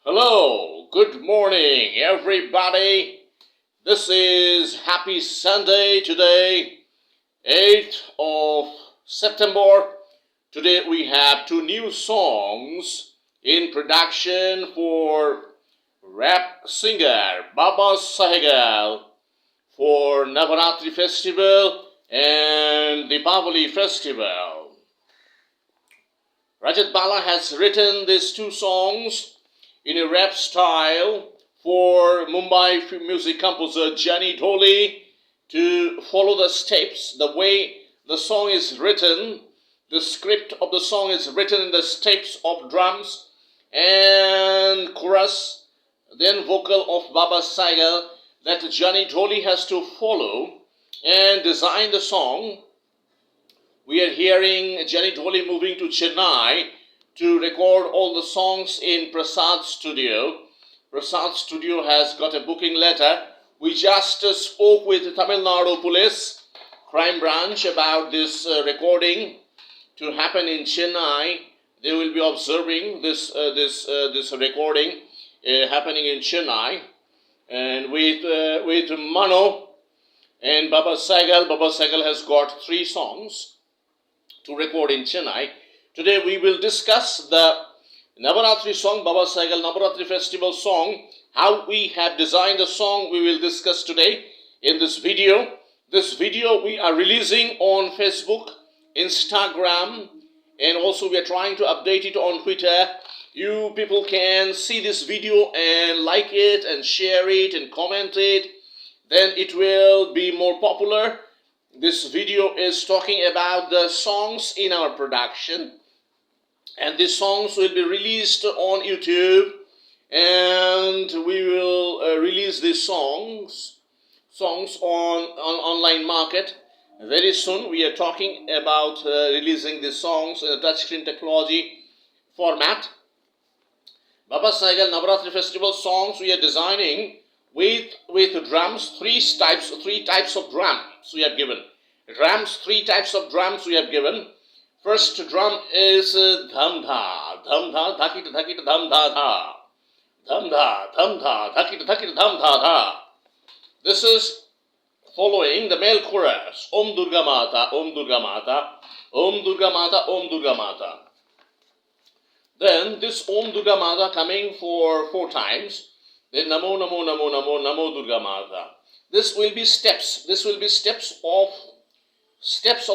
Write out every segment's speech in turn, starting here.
Hello, good morning, everybody. This is Happy Sunday today, 8th of September. Today we have two new songs in production for rap singer Baba Sahgal for Navaratri Festival and Deepavali Festival. Rajat Bala has written these two songs in a rap style for Mumbai music composer Gianni Dholi to follow the steps, the way the song is written. The script of the song is written in the steps of drums and chorus, then vocal of Baba Sahgal that Gianni Dholi has to follow and design the song. We are hearing Gianni Dholi moving to Chennai to record all the songs in Prasad Studio. Prasad Studio has got a booking letter. We just spoke with Tamil Nadu Police Crime Branch about this recording to happen in Chennai. They will be observing this recording happening in Chennai, and with Mano and Baba Sahgal. Baba Sahgal has got 3 songs to record in Chennai. Today we will discuss the Navaratri song, Baba Sahgal Navaratri Festival song. How we have designed the song we will discuss today in this video. This video we are releasing on Facebook, Instagram, and also we are trying to update it on Twitter. You people can see this video and like it and share it and comment it. Then it will be more popular. This video is talking about the songs in our production, and these songs will be released on YouTube, and we will release these songs on online market very soon. We are talking about releasing these songs in a touchscreen technology format. Baba Sahgal Navaratri Festival songs we are designing with drums, three types of drums we have given. Drums, 3 types of drums we have given. First drum is dham dha, dhakit dhakit dham dha dha, dham dha, dhakit dhakit dham dha dha. This is following the male chorus, Om Durga Mata, Om Durga Mata, Om Durga Mata, Om Durga Mata. Then this Om Durga Mata coming for 4 times. Then Namo Namo Namo Namo Namo Durga Mata. This will be steps. This will be steps of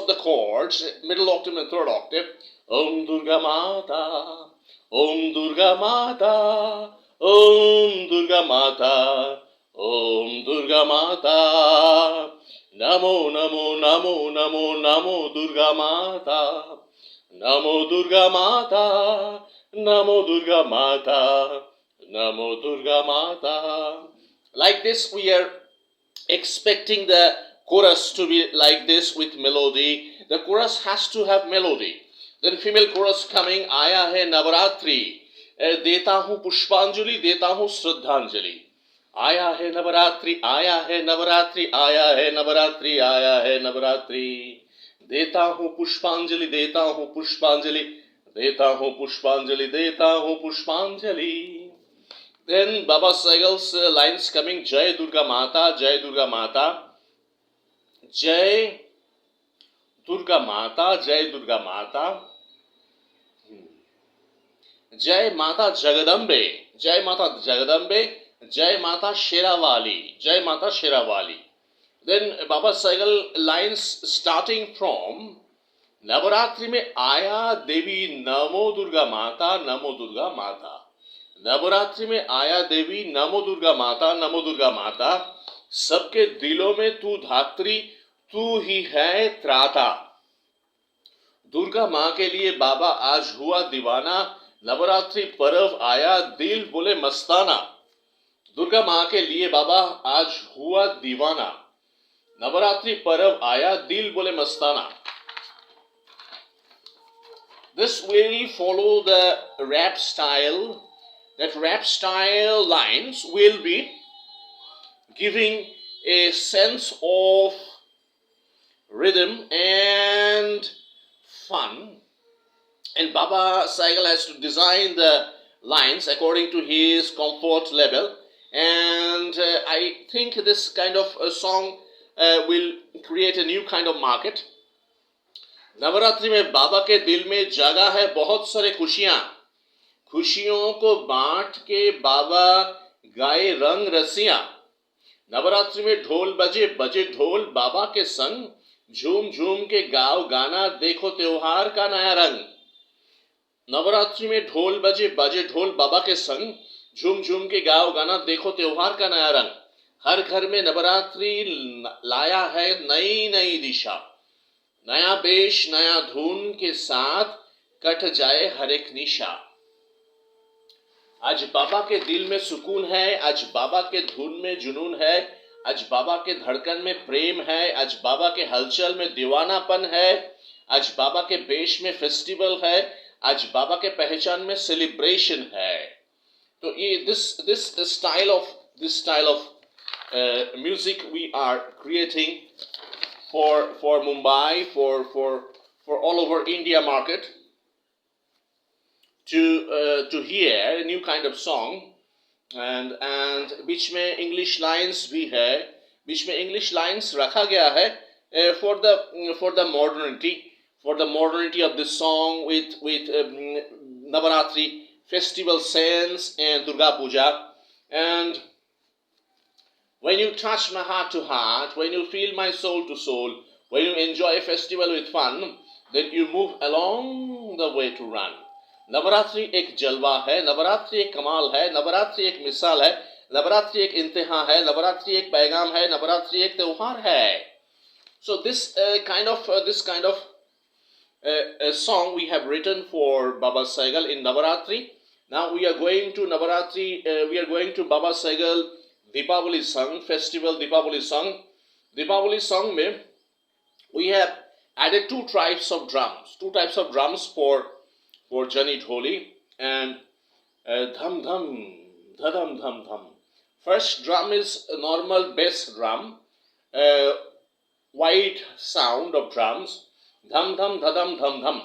the chords, middle octave and third octave. Om Durga Mata, Om Durga Mata, Om Durga Mata, Om Durga Mata. Namo Namo Namo Namo Namo Durga Mata, Namo Durga Mata, Namo Durga Mata, Namo Durga Mata. Like this we are expecting the chorus to be like this with melody. The chorus has to have melody. Then female chorus coming, Aaya hai Navaratri, deta hu Pushpanjali, deta hu Shraddhanjali. Aaya hai Navaratri, Aaya hai Navaratri, Aaya hai Navaratri, Aaya hai Navaratri. Deta hu Pushpanjali, deta hu Pushpanjali, deta hu Pushpanjali, deta hu Pushpanjali. Then Baba Sahgal's lines coming, Jai Durga Mata, Jai Durga Mata, Jai Durga Mata, Jai Durga Mata, Jai Mata Jagadambe, Jai Mata Jagadambe, Jai Mata Sheravali, Jai Mata Sheravali. Then Baba Sahgal lines starting from Navaratri mein Aaya Devi Namo Durga Mata, Namo Durga Mata. Navratri में आया देवी नमो दुर्गा माता, नमो दुर्गा माता. सबके दिलों में तू धात्री, तू ही है त्राता. दुर्गा माँ के लिए बाबा आज हुआ दीवाना. नवरात्रि पर्व आया दिल बोले मस्ताना. दुर्गा माँ के लिए बाबा आज हुआ दीवाना. नवरात्रि पर्व आया दिल बोले मस्ताना. This will follow the rap style. That rap style lines will be giving a sense of rhythm and fun. And Baba Sahgal has to design the lines according to his comfort level. And I think this kind of a song will create a new kind of market. Navratri में बाबा के दिल में जगह है बहुत सारे खुशियां, खुशियों को बांट के बाबा गाए रंग रसियां। नवरात्रि में ढोल बजे बजे ढोल बाबा के संग, झूम झूम के गाओ गाना देखो त्योहार का नया रंग। नवरात्रि में ढोल बजे बजे ढोल बाबा के संग, झूम झूम के गाओ गाना देखो त्योहार का नया रंग। हर घर में नवरात्रि लाया है नई नई दिशा, नया बेश नया धुन के साथ कट जाए हर एक निशा। आज बाबा के दिल में सुकून है, आज बाबा के धुन में जुनून है, आज बाबा के धड़कन में प्रेम है, आज बाबा के हलचल में दीवानापन है, आज बाबा के बेश में फेस्टिवल है, आज बाबा के पहचान में सेलिब्रेशन है। तो ये this style of music we are creating for Mumbai, for all over India market, to hear a new kind of song, and बीच में English lines भी है, बीच में English lines रखा गया है for the modernity of this song with Navaratri festival sense and Durga Puja. And when you touch my heart to heart, when you feel my soul to soul, when you enjoy a festival with fun, then you move along the way to run. Navratri एक जलवा है, नवरात्रि एक कमाल है, नवरात्रि एक मिसाल है, नवरात्रि एक इंतहा है, नवरात्रि एक पैगाम है, नवरात्रि एक त्योहार है. So this kind of a song we have written for Baba Saigal in Navaratri. Now we are going to Navaratri. We are going to Baba Saigal Deepavali song festival. Deepavali song में we have added two types of drums for Jani Dholi and dham dham dhadam dham dham. First drum is a normal bass drum, wide sound of drums. Dham dham dhadam dham dham,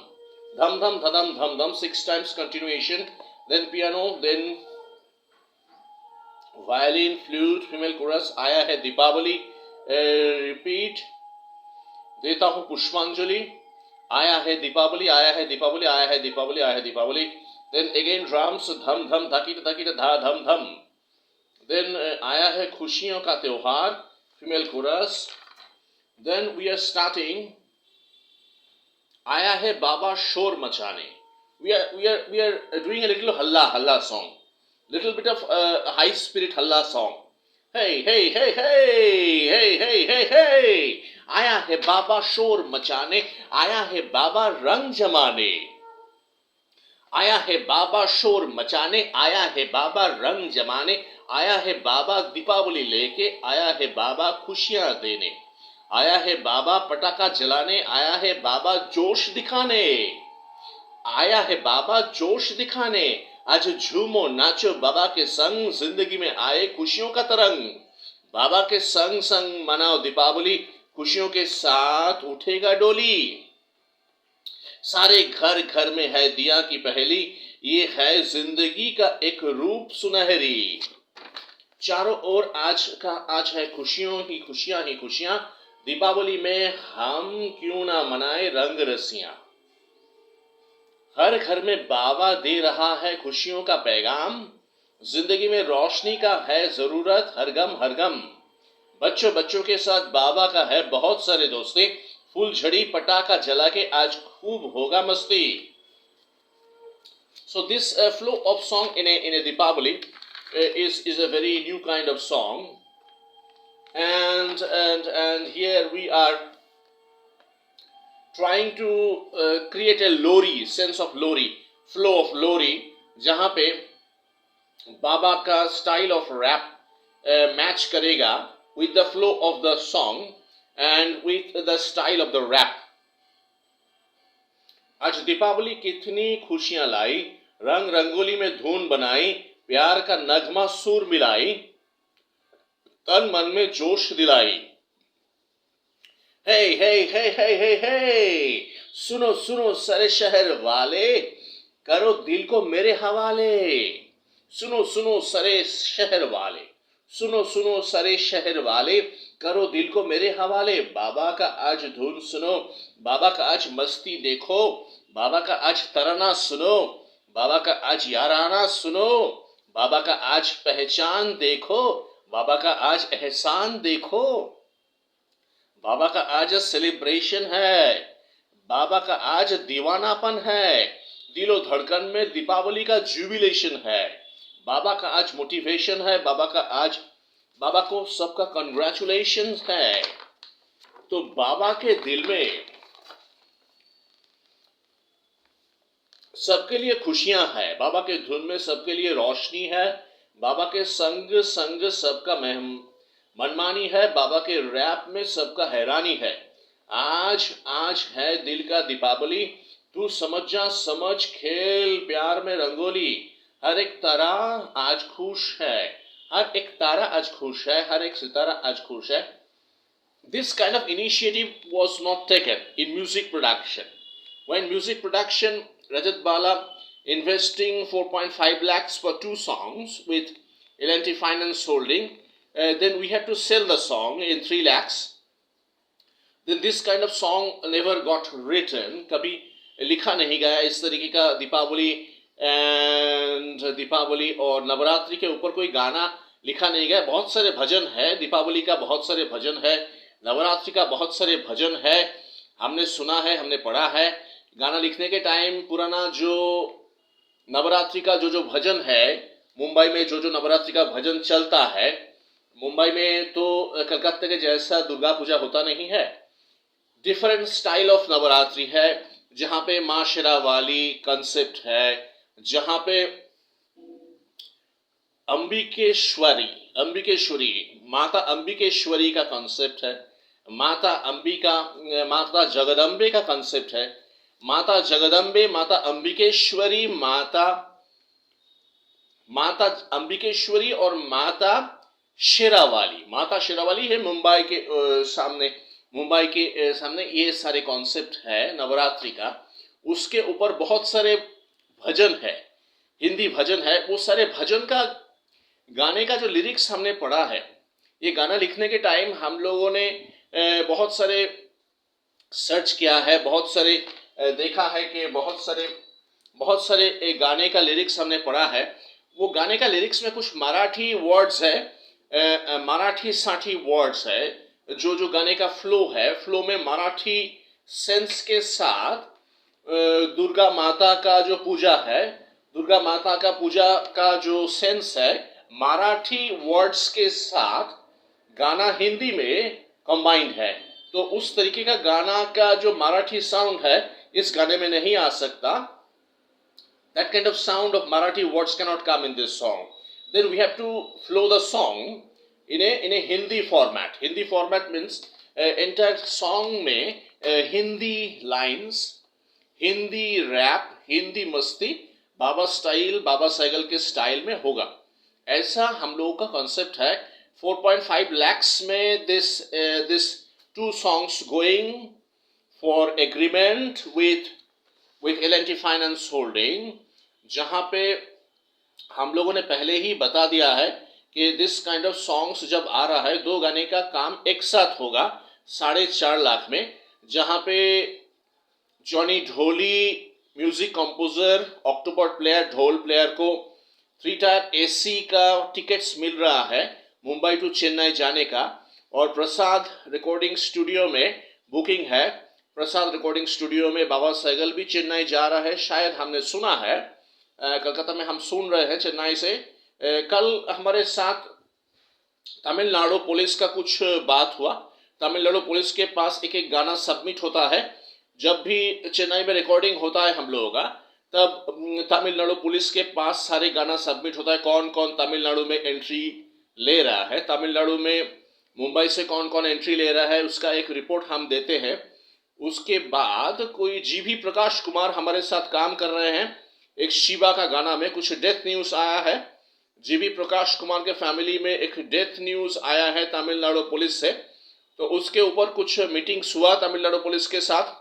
dham dham dhadam dham dham, 6 times continuation. Then piano, then violin, flute, female chorus. आया है Deepawali, repeat. देता हूँ पुष्पांजलि. आया है दीपावली, आया है दीपावली, आया है दीपावली, आया है दीपावली. Then again drums, धम धम धकीट धकीट धा धम धम. Then आया है खुशियों का त्योहार, female chorus. Then we are starting. आया है बाबा शोर मचाने. We are doing a little halla song, little bit of high spirit halla song. Hey hey hey hey hey hey hey hey. आया है बाबा शोर मचाने, आया है बाबा रंग जमाने. आया है बाबा शोर मचाने, आया है बाबा रंग जमाने. आया है बाबा दीपावली लेके, आया है बाबा खुशियां देने. आया है बाबा पटाखा जलाने, आया है बाबा जोश दिखाने. आया है बाबा जोश दिखाने. आज झूमो नाचो बाबा के संग, जिंदगी में आए खुशियों का तरंग. बाबा के संग संग मनाओ दीपावली, खुशियों के साथ उठेगा डोली. सारे घर घर में है दिया की पहेली, ये है जिंदगी का एक रूप सुनहरी. चारों ओर आज है खुशियों ही खुशियां. दीपावली में हम क्यों ना मनाए रंग रसियां. हर घर में बाबा दे रहा है खुशियों का पैगाम. जिंदगी में रोशनी का है जरूरत हर गम. बच्चों के साथ बाबा का है बहुत सारे दोस्ती. फूलझड़ी पटाखा जला के आज खूब होगा मस्ती. So this flow of song in a Deepavali is a very new kind of song. And here we are trying to create a lori, sense of lori, flow of lori, जहाँ पे बाबा का style of rap match करेगा with the flow of the song and with the style of the rap. आज दीपावली कितनी खुशियां लाई, रंग रंगोली में धुन बनाई, प्यार का नगमा सुर मिलाई, तन मन में जोश दिलाई. हे हे हे हे हे हे, सुनो सुनो सारे शहर वाले, करो दिल को मेरे हवाले, सुनो सुनो सरे शहर वाले, सुनो सुनो सरे शहर वाले, करो दिल को मेरे हवाले। बाबा का आज धुन सुनो, बाबा का आज मस्ती देखो, बाबा का आज तराना सुनो, बाबा का आज याराना सुनो, बाबा का आज पहचान देखो, बाबा का आज एहसान देखो, बाबा का आज सेलिब्रेशन है, बाबा का आज दीवानापन है, दिलो धड़कन में दीपावली का जुबिलेशन है, बाबा का आज मोटिवेशन है, बाबा को सबका कंग्रेचुलेशन है। तो बाबा के दिल में सबके लिए खुशियां है, बाबा के धुन में सबके लिए रोशनी है, बाबा के संग संग सबका मनमानी है, बाबा के रैप में सबका हैरानी है। आज आज है दिल का दीपावली, तू समझ जा समझ, खेल प्यार में रंगोली, हर एक तारा आज खुश है, हर एक तारा आज खुश है, हर एक सितारा आज खुश है। This kind of initiative was not taken in music production. When music production, Rajat Bala investing 4.5 lakhs for 2 songs with L&T Finance Holding, then we had to sell the song in 3 lakhs. Then this kind of song never got written. कभी लिखा नहीं गया इस तरीके का दीपावली और नवरात्रि के ऊपर कोई गाना लिखा नहीं गया। बहुत सारे भजन है, दीपावली का बहुत सारे भजन है, नवरात्रि का बहुत सारे भजन है, हमने सुना है, हमने पढ़ा है। गाना लिखने के टाइम पुराना जो नवरात्रि का जो भजन है, मुंबई में जो नवरात्रि का भजन चलता है, मुंबई में तो कलकत्ता के जैसा दुर्गा पूजा होता नहीं है। डिफरेंट स्टाइल ऑफ नवरात्रि है, जहाँ पे माँ शेरावाली कंसेप्ट है, जहाँ पे अंबिकेश्वरी माता अंबिकेश्वरी का कंसेप्ट है, माता जगदम्बे का कंसेप्ट है, माता जगदम्बे, माता अंबिकेश्वरी, माता अंबिकेश्वरी और माता शेरावाली है मुंबई के सामने ये सारे कॉन्सेप्ट है नवरात्रि का। उसके ऊपर बहुत सारे भजन है, हिंदी भजन है। वो सारे भजन का गाने का जो लिरिक्स हमने पढ़ा है, ये गाना लिखने के टाइम हम लोगों ने बहुत सारे सर्च किया है, बहुत सारे देखा है कि बहुत सारे गाने का लिरिक्स हमने पढ़ा है। वो गाने का लिरिक्स में कुछ मराठी वर्ड्स है, मराठी साठी वर्ड्स है। जो गाने का फ्लो है, फ्लो में मराठी सेंस के साथ दुर्गा माता का जो पूजा है, दुर्गा माता का पूजा का जो सेंस है, मराठी वर्ड्स के साथ गाना हिंदी में कंबाइंड है। तो उस तरीके का गाना का जो मराठी साउंड है इस गाने में नहीं आ सकता। That kind of sound of Marathi words cannot come in this song. Then we have to flow the song in a Hindi format. Hindi format means entire song में Hindi lines, Hindi rap, Hindi मस्ती बाबा style, बाबा cycle के style में होगा। ऐसा हम लोगों का concept है। 4.5 lakhs में this 2 songs going for agreement with L&T Finance Holding, जहाँ पे हम लोगों ने पहले ही बता दिया है कि दिस काइंड ऑफ सॉन्ग्स जब आ रहा है, 2 गाने का काम एक साथ होगा 4.5 लाख में, जहाँ पे जॉनी ढोली म्यूजिक कंपोजर, ऑक्टोपड प्लेयर, ढोल प्लेयर को 3 टायर AC का टिकट्स मिल रहा है मुंबई टू चेन्नई जाने का, और प्रसाद रिकॉर्डिंग स्टूडियो में बुकिंग है। प्रसाद रिकॉर्डिंग स्टूडियो में बाबा सैगल भी चेन्नई जा रहा है, शायद हमने सुना है। कलकत्ता में हम सुन रहे हैं चेन्नई से। कल हमारे साथ तमिलनाडु पुलिस का कुछ बात हुआ। तमिलनाडु पुलिस के पास एक गाना सबमिट होता है। जब भी चेन्नई में रिकॉर्डिंग होता है हम लोगों का, तब तमिलनाडु पुलिस के पास सारे गाना सबमिट होता है। कौन कौन तमिलनाडु में एंट्री ले रहा है, तमिलनाडु में मुंबई से कौन कौन एंट्री ले रहा है, उसका एक रिपोर्ट हम देते हैं। उसके बाद कोई GV प्रकाश कुमार हमारे साथ काम कर रहे हैं। एक शिवा का गाना में कुछ डेथ न्यूज़ आया है। GV प्रकाश कुमार के फैमिली में एक डेथ न्यूज़ आया है तमिलनाडु पुलिस से, तो उसके ऊपर कुछ मीटिंग्स हुआ तमिलनाडु पुलिस के साथ,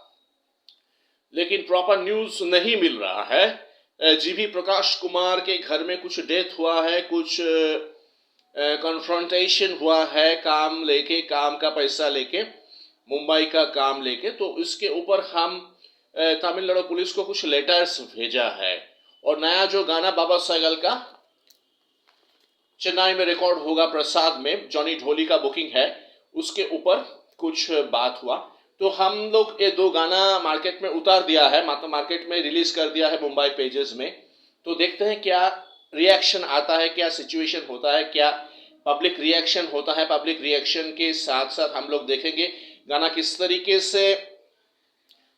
लेकिन प्रॉपर न्यूज़ नहीं मिल रहा है जीवी प्रकाश कुमार के घर में कुछ डेथ हुआ है, कुछ कन्फ्रंटेशन हुआ है काम लेके, काम का पैसा लेके, मुंबई का काम लेके। तो इसके ऊपर हम तमिलनाडु पुलिस को कुछ लेटर्स भेजा है। और नया जो गाना बाबा सहगल का चेन्नई में रिकॉर्ड होगा प्रसाद में, जॉनी ढोली का बुकिंग है, उसके ऊपर कुछ बात हुआ। तो हम लोग ये 2 गाना मार्केट में उतार दिया है, मतलब मार्केट में रिलीज कर दिया है मुंबई पेजेस में। तो देखते हैं क्या रिएक्शन आता है, क्या सिचुएशन होता है, क्या पब्लिक रिएक्शन होता है। पब्लिक रिएक्शन के साथ साथ हम लोग देखेंगे गाना किस तरीके से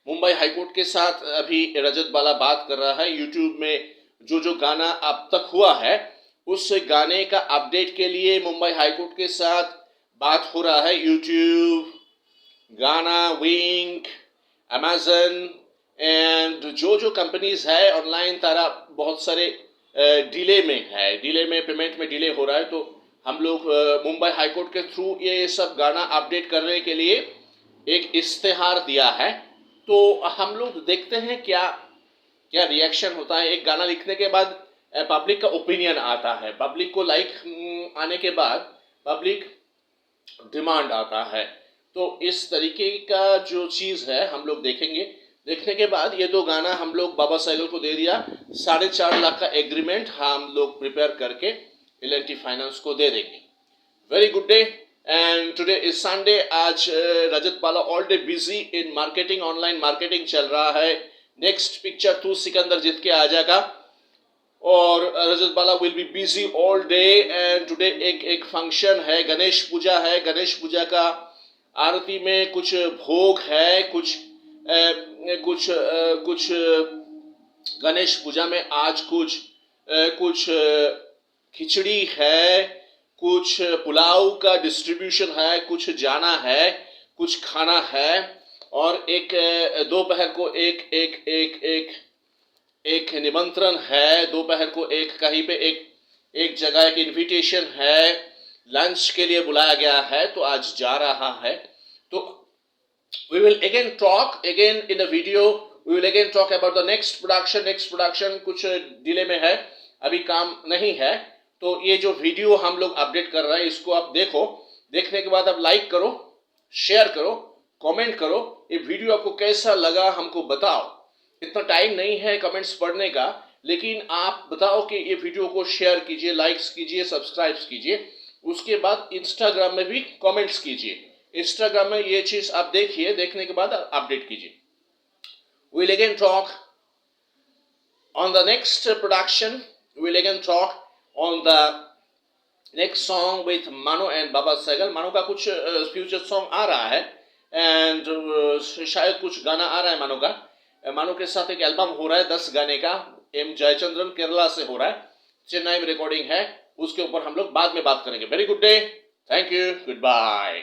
मुंबई हाईकोर्ट के साथ अभी रजत बाला बात कर रहा है। यूट्यूब में जो गाना अब तक हुआ है उस गाने का अपडेट के लिए मुंबई हाईकोर्ट के साथ बात हो रहा है। यूट्यूब, गाना, विंक, अमेजन एंड जो कंपनीज है ऑनलाइन, तारा बहुत सारे डिले में है, डिले में पेमेंट में डिले हो रहा है। तो हम लोग मुंबई हाईकोर्ट के थ्रू ये सब गाना अपडेट करने के लिए एक इस्तेहार दिया है। तो हम लोग देखते हैं क्या क्या रिएक्शन होता है। एक गाना लिखने के बाद पब्लिक का ओपिनियन आता है, पब्लिक को लाइक आने के बाद पब्लिक डिमांड आता है। तो इस तरीके का जो चीज़ है हम लोग देखेंगे। देखने के बाद ये 2 गाना हम लोग बाबा सहगल को दे दिया। 4.5 लाख का एग्रीमेंट हम लोग प्रिपेयर करके L&T फाइनेंस को दे देंगे। Very good day and today is Sunday. आज Rajat Bala all day busy in marketing, online marketing चल रहा है। नेक्स्ट पिक्चर तू सिकंदर जीत के आ जाएगा और Rajat Bala will be busy all day. And today एक फंक्शन है, गणेश पूजा है। गणेश पूजा का आरती में कुछ भोग है, कुछ गणेश पूजा में आज कुछ खिचड़ी है, कुछ पुलाव का डिस्ट्रीब्यूशन है, कुछ जाना है, कुछ खाना है। और एक दोपहर को एक निमंत्रण है, दोपहर को एक कहीं पे एक जगह एक इनविटेशन है, लंच के लिए बुलाया गया है, तो आज जा रहा है। तो we will again talk again in the video, we will again talk about the next production कुछ डिले में है, अभी काम नहीं है। तो ये जो वीडियो हम लोग अपडेट कर रहे हैं इसको आप देखो, देखने के बाद आप लाइक करो, शेयर करो, कमेंट करो। ये वीडियो आपको कैसा लगा हमको बताओ। इतना टाइम नहीं है कमेंट्स पढ़ने का, लेकिन आप बताओ कि ये वीडियो को शेयर कीजिए, लाइक्स कीजिए, सब्सक्राइब कीजिए। उसके बाद इंस्टाग्राम में भी कमेंट्स कीजिए। इंस्टाग्राम में ये चीज आप देखिए, देखने के बाद अपडेट कीजिए। We'll again talk on the next production. We'll again talk on the next song with Manu and Baba Sehgal. Manu का कुछ फ्यूचर सॉन्ग आ रहा है एंड शायद कुछ गाना आ रहा है मानो का। मानो के साथ एक एल्बम हो रहा है 10 गाने का, एम जयचंद्रन केरला से हो रहा है, चेन्नई में रिकॉर्डिंग है। उसके ऊपर हम लोग बाद में बात करेंगे। Very good day, thank you, good bye.